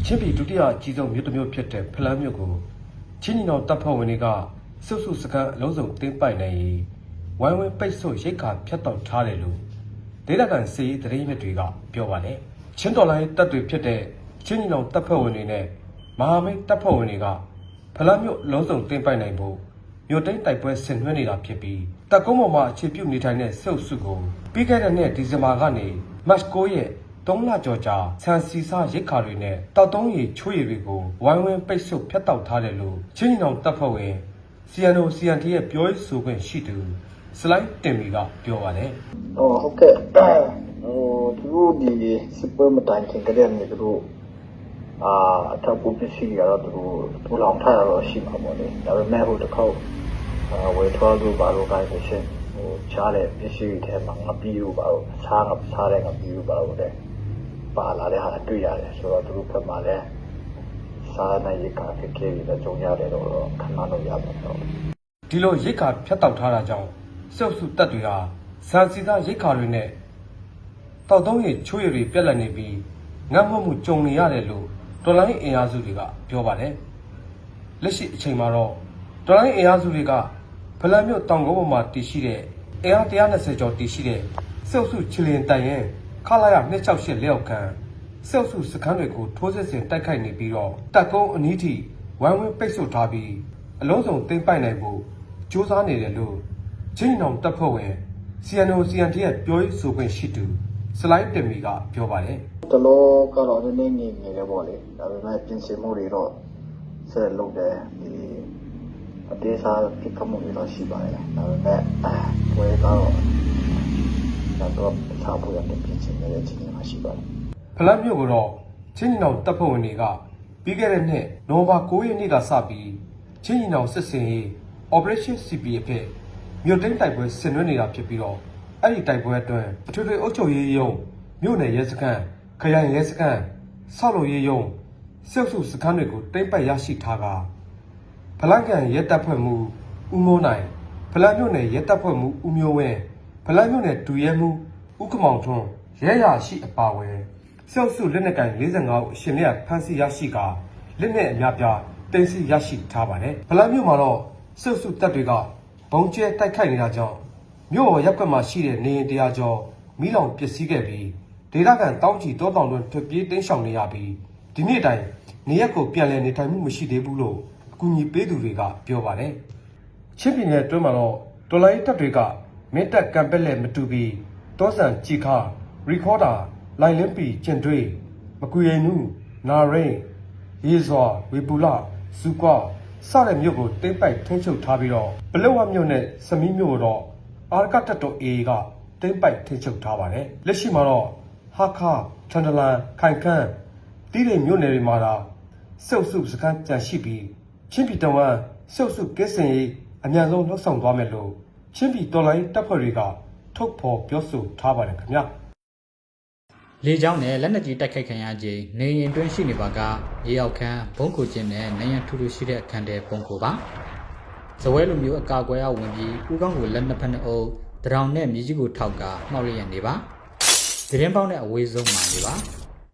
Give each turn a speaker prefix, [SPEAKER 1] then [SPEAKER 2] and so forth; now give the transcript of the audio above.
[SPEAKER 1] ချင်းပြည်ဒုတိယအကြီးဆုံးမြို့တစ်မြို့ဖြစ်တဲ့ဖလန်းမြို့ကိုချင်းညီနောင်တပ်ဖွဲ့ဝင်တွေကစုစုစခန်းအလုံးစုံတင်းပိုက်နိုင်ရေးဝိုင်းဝန်းပိတ်ဆို့ရိတ်ခါဖြတ်တောက်ထားတယ်လို့ဒေသခံစီးသတင်းမြစ်တွေကပြောပါတယ်ချင်းတော်လိုင်းတပ်တွေဖြစ်တဲ့ချင်းညီနောင်တပ်ဖွဲ့ဝင်တွေနဲ့မဟာမိတ်တပ်ဖွဲ့ဝင်တွေကဖလန်းမြို့အလုံးစုံတင်းပိုက်နိုင်ဖို့မြို့သိမ်းတိုက်ပွဲဆင်နွှဲနေတာဖြစ်ပြီးတပ်ကုန်းပေါ်မှာအခြေပြုနေထိုင်တဲ့စုကိုပြီးခဲ့တဲ့နှစ်ဒီဇင်ဘာကနေမတ်9ရက်3လကျော်ကြာဆန်စီစာရိတ်ခါတွေနဲ့တောက်တုံးရီချွေရည်တွေကိုဝိုင်းဝန်းပိတ်ဆို့ဖျက်တောက်ထားတယ်လို့ချင်းညီနောင်တပ်ဖွဲ့ဝင် CNT ရဲ့ပြောရေးဆိုခွင့်ရှိသူစလိုက်တင်မီကပြောပါတယ်
[SPEAKER 2] ။ဟုတ်ကဲ့။သူတို့ဒီစပယ်မတိုင်ခင်ကတည်းကနေသူတို့အထောက်အပံ့ပစ္စည်းရတော့သူတို့ထူလောင်ထားရတော့ရှိမှာပေါ့လေ။ဒါပေမဲ့ဟိုတစ်ခေါက်ဝယ်ထွားလို့ဘာလို့ကိုင်းဆိုရှင်ချားတဲ့ပစ္စည်းတွေထဲမှာငပီးလို့ပါတော့စားတဲ့ငပီးလို့ပါတော့တဲ့ပါလာတဲ့ဟာတွေ့ရတယ်ဆိုတော့သူတို့ဘက်မှာလည်းစားနိုင်ရခါဖြစ်ခဲ့ပြီးတော့ကြုံရတယ်တော့ခဏတော့ရပါတော့
[SPEAKER 1] ဒီလိုရိတ်ခါဖြတ်တောက်ထားတာကြောင့်စုတပ်တွေဟာစံစီသားရိတ်ခါတွေနဲ့တောက်တုံးရီချွေရည်ပြက်လက်နေပြီးငတ်မှုကြုံနေရတယ်လို့တော်လိုင်းအင်အားစုတွေကပြောပါတယ်လက်ရှိအချိန်မှာတော့တော်လိုင်းအင်အားစုတွေကဖလန်းမြို့တောင်ကုန်းပေါ်မှာတည်ရှိတဲ့အင်အား120ကျော်တည်ရှိတဲ့စုချီလင်တိုင်ရင်ခလာရ268လက်အောက်ခံစုစခန်းတွေကိုထိုးစစ်ဆင်တိုက်ခိုက်နေပြီးတော့တပ်ကုန်းအနီးထိဝိုင်းဝန်းပိတ်ဆို့ထားပြီးအလုံးစုံသိမ်းပိုက်နိုင်ဖို့ကြိုးစားနေတယ်လို့ချင်းနောင်တပ်ဖွဲ့ဝင် CNT ရဲ့ပြောရေးဆိုခွင့်ရှိသူစလိုက်တင်မီကပြောပါတယ်
[SPEAKER 2] တလောကတော့နည်းနည်းငြိမ်နေတယ်ပေါ့လေဒါပေမဲ့ပြင်ဆင်မှုတွေတော့ဆက်လုပ်တယ်ဒီအသေးစားပြစ်ခတ်မှုတွေတော့ရှိပါတယ်ဒါပေမဲ့ဝယ်တော့စားဖို့ရတဲ့ပြင်ဆင်နေတဲ့အခြေအနေမှာရှိပါတယ်
[SPEAKER 1] ဖလန်းမြို့ကတော့ချင်းညီနောင်တပ်ဖွဲ့ဝင်တွေကပြီးခဲ့တဲ့နှစ်နိုဝင်ဘာ9ရက်နေ့ကစပြီးချင်းညီနောင်စစ်စင်ရေး Operation CP အဖြစ်မြို့သိမ်းတိုက်ပွဲဆင်နွှဲနေတာဖြစ်ပြီးတော့အဲ့ဒီတိုက်ပွဲအတွင်းအထွေထွေအုပ်ချုပ်ရေးရုံးမြို့နယ်ရဲစခန်းခရိုင်ရဲစခန်းဆောက်လုပ်ရေးရုံးစုစခန်းတွေကိုတိမ့်ပိုက်ရရှိထားကဖလန်းကန်ရဲတပ်ဖွဲ့မှုဦးမိုးနိုင်ဖလန်းမြို့နယ်ရဲတပ်ဖွဲ့မှုဦးမျိုးဝင်းဖလန်းမြို့နယ်ဒူရဲမှုဦးကမောင်ထွန်းရဲရရှိအပါဝင်စုလက်နက်ကင်45ဦးအရှင်မြတ်ဖမ်းဆီးရရှိကလက်နက်အများပြားတင်စီရရှိထားပါတယ်ဖလန်းမြို့မှာတော့စုတပ်တွေကဘုံကျဲတိုက်ခိုက်နေတာကြောင့်မြို့ပေါ်ရပ်ကွက်မှာရှိတဲ့နေအိမ်တရားကျော်မိလောင်ပျက်စီးခဲ့ပြီးဒေသခံတောင်းချီတောတောင်တွင်ထွက်ပြေးတင်းရှောင်နေရပြီးဒီနေ့တိုင်နေရက်ကိုပြန်လည်နေထိုင်မှုမရှိသေးဘူးလို့အကူအညီပေးသူတွေကပြောပါတယ်ချင်းပြည်နယ်အတွင်းမှာတော့တော်လိုင်းတပ်တွေကမင်းတပ်ကံပက်လက်မတူပြီးတောဆန်ကြီခါရီခေါ်ဒါလိုင်လင်းပီကျင်တွေးမကွေရင်နုနာရိန်ရေစွာဝေပူလာစူကွာစတဲ့မြို့ကိုတိမ့်ပိုက်ထိန်းချုပ်ထားပြီးတော့ပလောဝမြို့နဲ့စမီးမြို့တော့အာရကတပ်တော် AA ကတိမ့်ပိုက်ထိန်းချုပ်ထားပါတယ်လက်ရှိမှာတော့ဟာခါထန်တလန်ခိုင်ခန့်တီးရိမ်မြို့နယ်တွေမှာဒါစုစခန်းကြံရှိပြီးချင်းပြည်တော်ဝန်စုကဲစင်ရေးအများဆုံးလှုပ်ဆောင်သွားမယ်လို့ချင်းပြည်တော်လိုင်းတပ်ဖွဲ့တွေကထုတ်ဖော်ပြောဆိုထားပါတယ်ခင်ဗျာ
[SPEAKER 3] လေကြောင်းနဲ့လက်နက်ကြီးတိုက်ခိုက်ခံရခြင်းနေရင်တွင်းရှိနေပါကရေအောက်ခန်းဘုံကိုခြင်းနဲ့နေရန်ထူထူရှိတဲ့အခန်းတဲပုံကိုပါဇဝဲလိုမျိုးအကာအကွယ်အဝင်ပြီးဥကောင်းကိုလက်နှစ်ဖက်နှစ်အုပ်တရောင်နဲ့မြေကြီးကိုထောက်ကမှောက်ရရနေပါသတင်းပေါက်နဲ့အဝေးဆုံးမှနေပါ